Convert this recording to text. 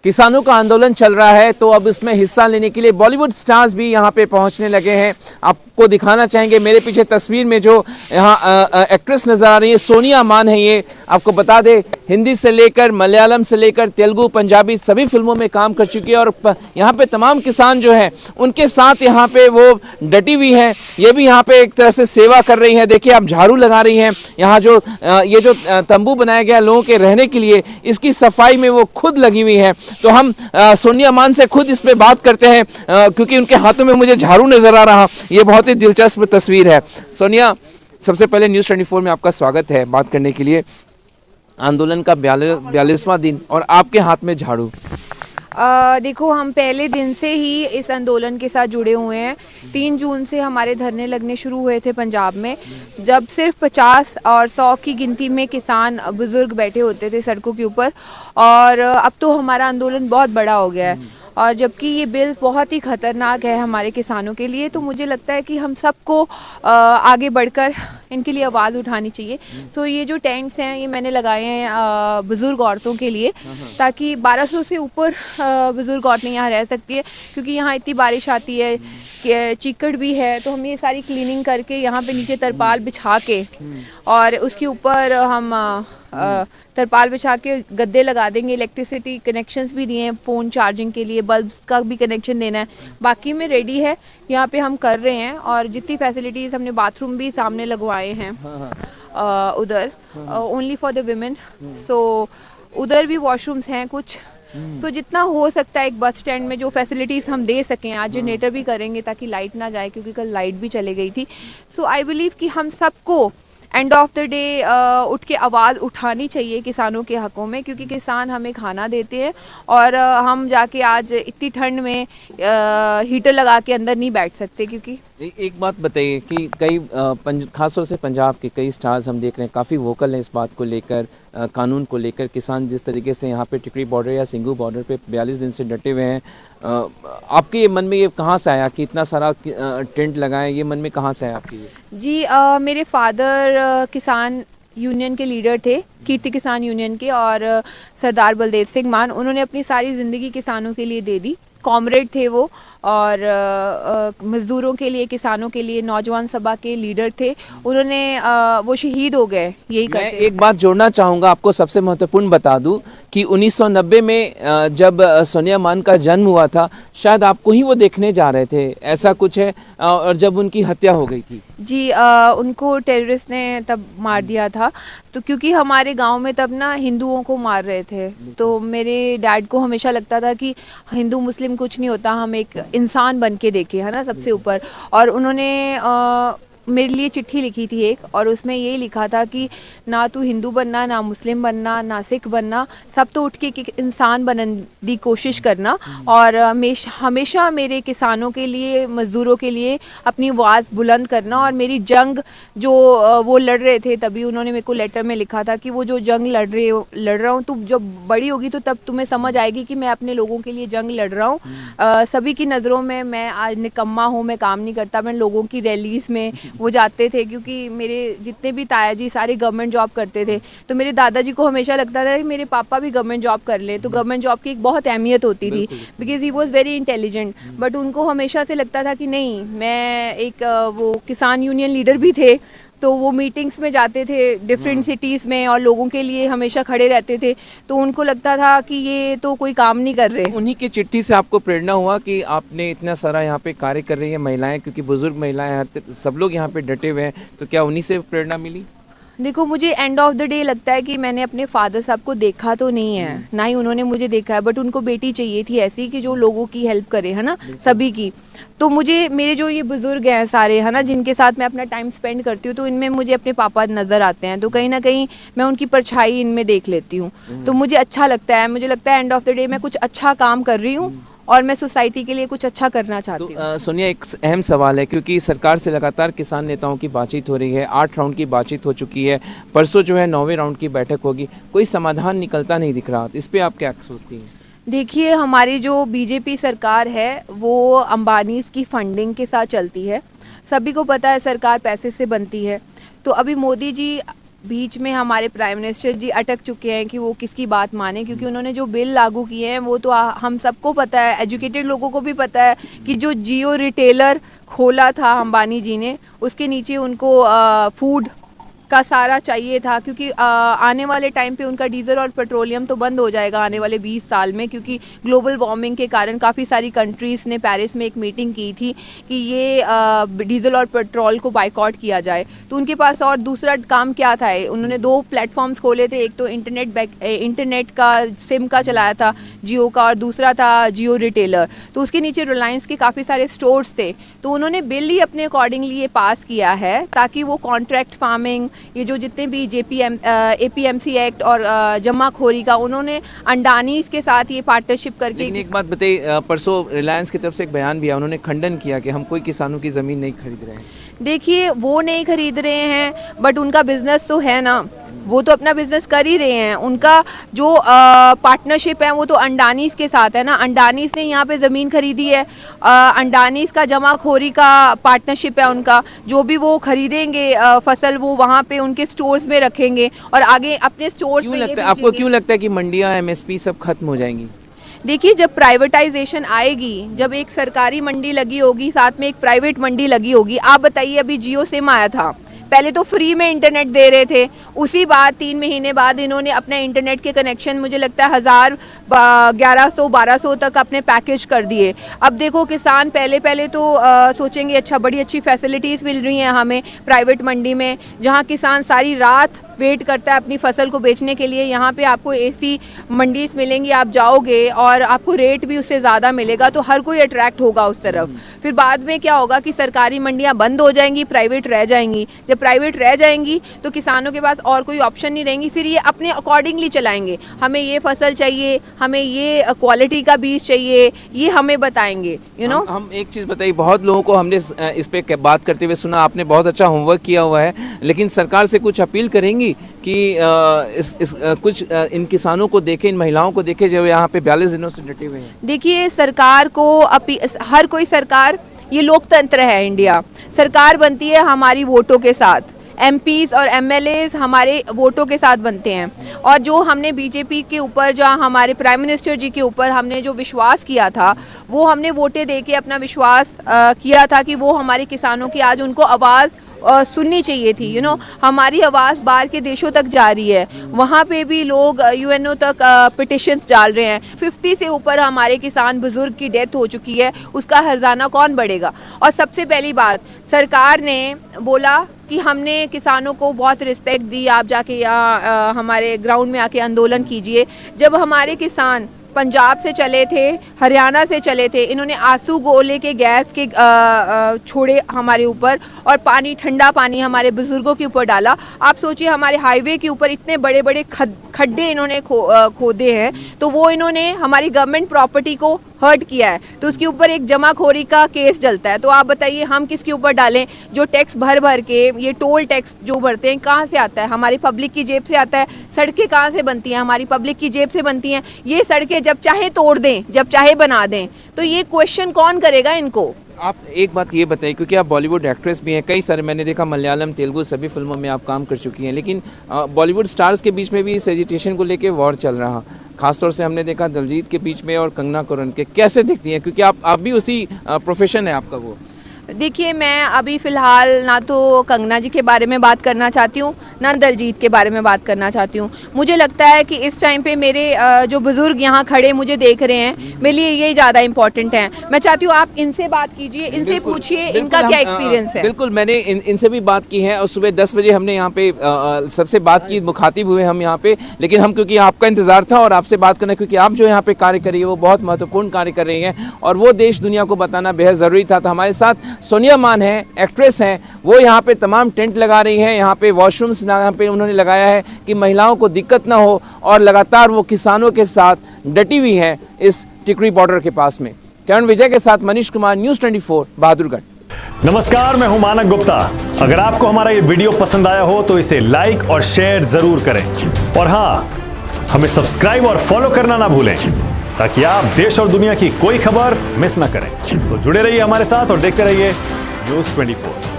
किसानों का आंदोलन चल रहा है, तो अब इसमें हिस्सा लेने के लिए बॉलीवुड स्टार्स भी यहाँ पे पहुँचने लगे हैं। आपको दिखाना चाहेंगे मेरे पीछे तस्वीर में जो यहाँ एक्ट्रेस नजर आ रही है, सोनिया मान है ये। आपको बता दें, हिंदी से लेकर मलयालम से लेकर तेलुगु पंजाबी सभी फिल्मों में काम कर चुकी है और यहाँ पे तमाम किसान जो हैं उनके साथ यहाँ पे वो डटी हुई है। ये भी यहाँ पे एक तरह से सेवा कर रही है। देखिए, आप झाड़ू लगा रही हैं। यहाँ जो ये जो तंबू बनाया गया लोगों के रहने के लिए, इसकी सफाई में वो खुद लगी हुई है। तो हम सोनिया मान से खुद इस पे बात करते हैं, क्योंकि उनके हाथों में मुझे झाड़ू नजर आ रहा। ये बहुत ही दिलचस्प तस्वीर है। सोनिया, सबसे पहले न्यूज़ 24 में आपका स्वागत है बात करने के लिए। आंदोलन का 42वां दिन और आपके हाथ में झाड़ू। देखो, हम पहले दिन से ही इस आंदोलन के साथ जुड़े हुए हैं। 3 जून से हमारे धरने लगने शुरू हुए थे पंजाब में, जब सिर्फ 50 और 100 की गिनती में किसान बुजुर्ग बैठे होते थे सड़कों के ऊपर, और अब तो हमारा आंदोलन बहुत बड़ा हो गया है। और जबकि ये बिल बहुत ही ख़तरनाक है हमारे किसानों के लिए, तो मुझे लगता है कि हम सबको आगे बढ़कर इनके लिए आवाज़ उठानी चाहिए। तो ये जो टेंट्स हैं ये मैंने लगाए हैं बुज़ुर्ग औरतों के लिए, ताकि 1200 से ऊपर बुज़ुर्ग औरतें यहाँ रह सकती है, क्योंकि यहाँ इतनी बारिश आती है कि चीकड़ भी है। तो हम ये सारी क्लीनिंग करके यहाँ पे नीचे तरपाल बिछा के और उसके ऊपर हम तरपाल बिछा के गद्दे लगा देंगे। इलेक्ट्रिसिटी कनेक्शंस भी दिए हैं, फ़ोन चार्जिंग के लिए, बल्ब का भी कनेक्शन देना है। बाकी में रेडी है, यहाँ पे हम कर रहे हैं। और जितनी फैसिलिटीज़ हमने, बाथरूम भी सामने लगवाए हैं उधर, ओनली फॉर द विमेन। सो उधर भी वॉशरूम्स हैं कुछ। तो जितना हो सकता है एक बस स्टैंड में जो फैसिलिटीज़ हम दे सकें। आज जनरेटर भी करेंगे ताकि लाइट ना जाए, क्योंकि कल लाइट भी चले गई थी। सो आई बिलीव कि हम सबको एंड ऑफ द डे उठ के आवाज़ उठानी चाहिए किसानों के हकों में, क्योंकि किसान हमें खाना देते हैं। और हम जाके आज इतनी ठंड में हीटर लगा के अंदर नहीं बैठ सकते। क्योंकि एक बात बताइए कि कई खासतौर से पंजाब के कई स्टार्स हम देख रहे हैं काफ़ी वोकल हैं इस बात को लेकर, कानून को लेकर। किसान जिस तरीके से यहाँ पे टिकरी बॉर्डर या सिंघू बॉर्डर पे 42 दिन से डटे हुए हैं, आपके ये मन में ये कहाँ से आया कि इतना सारा टेंट लगाएं? ये मन में कहाँ से आया आपके ये? जी, मेरे फादर किसान यूनियन के लीडर थे, कीर्ति किसान यूनियन के, और सरदार बलदेव सिंह मान। उन्होंने अपनी सारी ज़िंदगी किसानों के लिए दे दी। कॉमरेड थे वो, और मज़दूरों के लिए, किसानों के लिए नौजवान सभा के लीडर थे। उन्होंने वो शहीद हो गए यही करते। मैं एक बात जोड़ना चाहूँगा, आपको सबसे महत्वपूर्ण बता दूं कि 1990 में जब सोनिया मान का जन्म हुआ था, शायद आपको ही वो देखने जा रहे थे, ऐसा कुछ है, और जब उनकी हत्या हो गई थी। जी, उनको टेररिस्ट ने तब मार दिया था। तो क्योंकि हमारे गांव में तब ना हिंदुओं को मार रहे थे, तो मेरे डैड को हमेशा लगता था कि हिंदू मुस्लिम कुछ नहीं होता, हम एक इंसान बन के देखे, है ना, सबसे ऊपर। और उन्होंने मेरे लिए चिट्ठी लिखी थी एक, और उसमें ये लिखा था कि ना तू हिंदू बनना, ना मुस्लिम बनना, ना सिख बनना, सब तो उठ के एक इंसान बनने की कोशिश करना। और हमेशा मेरे किसानों के लिए, मज़दूरों के लिए अपनी आवाज़ बुलंद करना। और मेरी जंग जो वो लड़ रहे थे, तभी उन्होंने मेरे को लेटर में लिखा था कि वो जो जंग लड़ रहा हूँ, तू जब बड़ी होगी तो तब तुम्हें समझ आएगी कि मैं अपने लोगों के लिए जंग लड़ रहा हूँ। सभी की नज़रों में मैं आज निकम्मा हूँ, मैं काम नहीं करता। मैं लोगों की रैलीज़ में वो जाते थे, क्योंकि मेरे जितने भी ताया जी सारे गवर्नमेंट जॉब करते थे, तो मेरे दादाजी को हमेशा लगता था कि मेरे पापा भी गवर्नमेंट जॉब कर लें। तो गवर्नमेंट जॉब की एक बहुत अहमियत होती थी, because he was very intelligent. But उनको हमेशा से लगता था कि नहीं, मैं एक वो किसान यूनियन लीडर भी थे, तो वो मीटिंग्स में जाते थे डिफरेंट सिटीज़ में और लोगों के लिए हमेशा खड़े रहते थे। तो उनको लगता था कि ये तो कोई काम नहीं कर रहे। उन्हीं की चिट्ठी से आपको प्रेरणा हुआ कि आपने इतना सारा यहाँ पे कार्य कर रही है महिलाएं, क्योंकि बुजुर्ग महिलाएं सब लोग यहाँ पे डटे हुए हैं, तो क्या उन्हीं से प्रेरणा मिली? देखो, मुझे एंड ऑफ द डे लगता है कि मैंने अपने फादर साहब को देखा तो नहीं है, ना ही उन्होंने मुझे देखा है, बट उनको बेटी चाहिए थी ऐसी कि जो लोगों की हेल्प करे, है ना, सभी की। तो मुझे मेरे जो ये बुजुर्ग हैं सारे, है ना, जिनके साथ मैं अपना टाइम स्पेंड करती हूँ, तो इनमें मुझे अपने पापा नज़र आते हैं। तो कहीं ना कहीं मैं उनकी परछाई इनमें देख लेती हूँ। तो मुझे अच्छा लगता है, मुझे लगता है एंड ऑफ द डे मैं कुछ अच्छा काम कर रही हूँ और मैं सोसाइटी के लिए कुछ अच्छा करना चाहती हूँ। तो सोनिया, एक अहम सवाल है, क्योंकि सरकार से लगातार किसान नेताओं की बातचीत हो रही है, 8 राउंड की बातचीत हो चुकी है, परसों जो है 9वें राउंड की बैठक होगी, कोई समाधान निकलता नहीं दिख रहा। इस पे आप क्या सोचती हैं? देखिए, हमारी जो बीजेपी सरकार है वो अंबानी की फंडिंग के साथ चलती है। सभी को पता है सरकार पैसे से बनती है। तो अभी मोदी जी बीच में हमारे प्राइम मिनिस्टर जी अटक चुके हैं कि वो किसकी बात माने, क्योंकि उन्होंने जो बिल लागू किए हैं वो तो हम सबको पता है, एजुकेटेड लोगों को भी पता है कि जो जियो रिटेलर खोला था अंबानी जी ने, उसके नीचे उनको फूड का सारा चाहिए था, क्योंकि आने वाले टाइम पे उनका डीजल और पेट्रोलियम तो बंद हो जाएगा आने वाले 20 साल में, क्योंकि ग्लोबल वार्मिंग के कारण काफ़ी सारी कंट्रीज़ ने पेरिस में एक मीटिंग की थी कि ये डीजल और पेट्रोल को बाइकआउट किया जाए। तो उनके पास और दूसरा काम क्या था, उन्होंने 2 प्लेटफॉर्म्स खोले थे, एक तो इंटरनेट का सिम का चलाया था जियो का, और दूसरा था जियो रिटेलर। तो उसके नीचे रिलायंस के काफ़ी सारे स्टोर्स थे, तो उन्होंने बिल ही अपने अकॉर्डिंगली ये पास किया है ताकि वो कॉन्ट्रैक्ट फार्मिंग, ये जो जितने भी APMC एक्ट और जमाखोरी का, उन्होंने अंडानीज के साथ ये पार्टनरशिप करके। लेकिन एक बात बताइए, परसों रिलायंस की तरफ से एक बयान भी आया, उन्होंने खंडन किया कि हम कोई किसानों की ज़मीन नहीं खरीद रहे हैं। देखिए, वो नहीं खरीद रहे हैं, बट उनका बिजनेस तो है ना, वो तो अपना बिजनेस कर ही रहे हैं। उनका जो पार्टनरशिप है वो तो अंडानीज के साथ है ना, अंडानीज ने यहाँ पे ज़मीन खरीदी है, अंडानीज का जमाखोरी का पार्टनरशिप है उनका, जो भी वो खरीदेंगे फसल वो वहाँ पे उनके स्टोर्स में रखेंगे और आगे अपने स्टोर्स में। आपको क्यों लगता है कि मंडियाँ MSP सब खत्म हो जाएंगी? देखिए, जब प्राइवेटाइजेशन आएगी, जब एक सरकारी मंडी लगी होगी, साथ में एक प्राइवेट मंडी लगी होगी। आप बताइए, अभी जियो सिम आया था, पहले तो फ्री में इंटरनेट दे रहे थे, उसी बाद 3 महीने बाद इन्होंने अपने इंटरनेट के कनेक्शन मुझे लगता है 1100-1200 तक अपने पैकेज कर दिए। अब देखो, किसान पहले तो सोचेंगे अच्छा बड़ी अच्छी फैसिलिटीज़ मिल रही हैं हमें प्राइवेट मंडी में, जहां किसान सारी रात वेट करता है अपनी फसल को बेचने के लिए। यहाँ पे आपको AC मंडीज मिलेंगी, आप जाओगे और आपको रेट भी उससे ज़्यादा मिलेगा, तो हर कोई अट्रैक्ट होगा उस तरफ। फिर बाद में क्या होगा कि सरकारी मंडियाँ बंद हो जाएंगी, प्राइवेट रह जाएंगी। जब प्राइवेट रह जाएंगी तो किसानों के पास और कोई ऑप्शन नहीं रहेंगी, फिर ये अपने अकॉर्डिंगली चलाएंगे, हमें ये फसल चाहिए, हमें ये क्वालिटी का बीज चाहिए, ये हमें बताएंगे। हम एक चीज़ बताइए, बहुत लोगों को हमने इस पे बात करते हुए सुना, आपने बहुत अच्छा होमवर्क किया हुआ है, लेकिन सरकार से कुछ अपील करेंगी कि कुछ इन किसानों को देखें, इन महिलाओं को देखें जो यहाँ पे 42 दिनों से डटे हुए हैं? देखिए, सरकार को हर कोई सरकार, ये लोकतंत्र है इंडिया, सरकार बनती है हमारी वोटों के साथ, MPs और MLAs हमारे वोटों के साथ बनते हैं। और जो हमने BJP के ऊपर, जहाँ हमारे प्राइम मिनिस्टर जी के ऊपर हमने जो विश्वास किया था, वो हमने वोटें दे के अपना विश्वास किया था कि वो हमारे किसानों की आज उनको आवाज़ सुननी चाहिए थी। हमारी आवाज़ बाहर के देशों तक जा रही है, वहाँ पे भी लोग UNO तक पिटिशंस डाल रहे हैं। 50 से ऊपर हमारे किसान बुजुर्ग की डेथ हो चुकी है, उसका हर्जाना कौन बढ़ेगा? और सबसे पहली बात, सरकार ने बोला कि हमने किसानों को बहुत रिस्पेक्ट दी, आप जाके यहाँ हमारे ग्राउंड में आके आंदोलन कीजिए। जब हमारे किसान पंजाब से चले थे, हरियाणा से चले थे, इन्होंने आंसू गोले के गैस के छोड़े हमारे ऊपर, और पानी, ठंडा पानी हमारे बुजुर्गों के ऊपर डाला। आप सोचिए, हमारे हाईवे के ऊपर इतने बड़े बड़े खड्डे इन्होंने खोदे हैं, तो वो इन्होंने हमारी गवर्नमेंट प्रॉपर्टी को हर्ट किया है, तो उसके ऊपर एक जमाखोरी का केस चलता है। तो आप बताइए, हम किसके ऊपर डालें? जो टैक्स भर के, ये टोल टैक्स जो भरते हैं, कहाँ से आता है? हमारी पब्लिक की जेब से आता है। सड़कें कहाँ से बनती हैं? हमारी पब्लिक की जेब से बनती हैं। ये सड़कें जब चाहे तोड़ दें, जब चाहे बना दें, तो ये क्वेश्चन कौन करेगा इनको? आप एक बात ये बताइए, क्योंकि आप बॉलीवुड एक्ट्रेस भी हैं, कई सारे मैंने देखा मलयालम, तेलुगु सभी फिल्मों में आप काम कर चुकी हैं, लेकिन बॉलीवुड स्टार्स के बीच में भी इस एजिटेशन को लेके वॉर चल रहा, खासतौर से हमने देखा दिलजीत के बीच में और कंगना करन के। कैसे देखती हैं, क्योंकि आप भी उसी प्रोफेशन है आपका वो? देखिए, मैं अभी फ़िलहाल ना तो कंगना जी के बारे में बात करना चाहती हूँ, ना दिलजीत के बारे में बात करना चाहती हूँ। मुझे लगता है कि इस टाइम पे मेरे जो बुज़ुर्ग यहाँ खड़े मुझे देख रहे हैं, मेरे लिए यही ज़्यादा इम्पोर्टेंट है। मैं चाहती हूँ आप इनसे बात कीजिए, इनसे पूछिए इनका क्या एक्सपीरियंस है। बिल्कुल, मैंने इनसे भी बात की है और सुबह 10 बजे हमने यहाँ पे सबसे बात की, मुखातिब हुए हम यहाँ पे, लेकिन हम क्योंकि आपका इंतजार था और आपसे बात करना, क्योंकि आप जो यहाँ पे कार्य कर रही है वो बहुत महत्वपूर्ण कार्य कर रही है और वो देश दुनिया को बताना बेहद ज़रूरी था। तो हमारे साथ सोनिया मान है, एक्ट्रेस हैं, वो यहाँ पे तमाम टेंट लगा रही हैं, यहाँ पे वॉशरूम्स यहाँ पे उन्होंने लगाया है कि महिलाओं को दिक्कत ना हो, और लगातार वो किसानों के साथ डटी हुई है इस टिकरी बॉर्डर के पास में। करण विजय के साथ मनीष कुमार, न्यूज़ 24, बहादुरगढ़। नमस्कार, मैं हूं मानक गुप्ता। अगर आपको हमारा ये वीडियो पसंद आया हो तो इसे लाइक और शेयर जरूर करें, और हाँ, हमें सब्सक्राइब और फॉलो करना ना भूलें ताकि आप देश और दुनिया की कोई खबर मिस ना करें। तो जुड़े रहिए हमारे साथ और देखते रहिए न्यूज़ 24।